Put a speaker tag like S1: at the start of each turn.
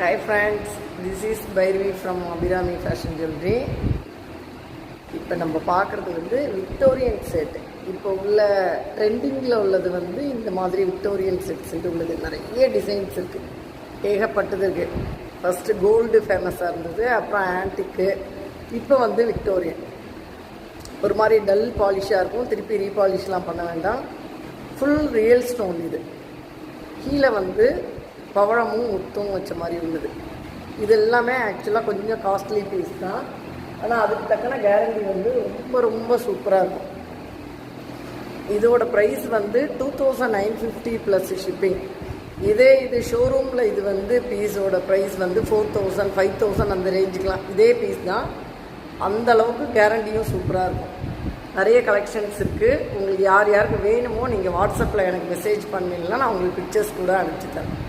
S1: Hi friends, this is Bhairavi from Abhirami Fashion Jewelry. இப்போ நம்ம பார்க்குறது வந்து விக்டோரியன் செட். இப்போ உள்ள ட்ரெண்டிங்கில் உள்ளது வந்து இந்த மாதிரி விக்டோரியன் செட்ஸ் உள்ளது. நிறைய டிசைன்ஸ் இருக்குது, ஏகப்பட்டது இருக்குது. ஃபஸ்ட்டு கோல்டு ஃபேமஸாக இருந்தது, அப்புறம் ஆன்டிக்கு, இப்போ வந்து விக்டோரியன். ஒரு மாதிரி டல் பாலிஷாக இருக்கும், திருப்பி ரீபாலிஷ்லாம் பண்ண வேண்டாம். ஃபுல் ரியல் ஸ்டோன் இது. கீழே வந்து பவழமும் முத்தும் வச்ச மாதிரி உள்ளது. இது எல்லாமே ஆக்சுவலாக கொஞ்சம் காஸ்ட்லி பீஸ் தான், ஆனால் அதுக்கு தக்கன கேரண்டி வந்து ரொம்ப ரொம்ப சூப்பராக இருக்கும். இதோட ப்ரைஸ் வந்து 2950 ப்ளஸ் ஷிப்பிங். இது ஷோரூமில் இது வந்து பீஸோட ப்ரைஸ் வந்து 4000 5000 அந்த ரேஞ்சுக்கெலாம். இதே பீஸ் தான், அந்தளவுக்கு கேரண்டியும் சூப்பராக இருக்கும். நிறைய கலெக்ஷன்ஸ் இருக்குது. உங்களுக்கு யார் யாருக்கு வேணுமோ நீங்கள் வாட்ஸ்அப்பில் எனக்கு மெசேஜ் பண்ணிங்கன்னா நான் உங்களுக்கு பிக்சர்ஸ் கூட அனுப்பிச்சி தரேன்.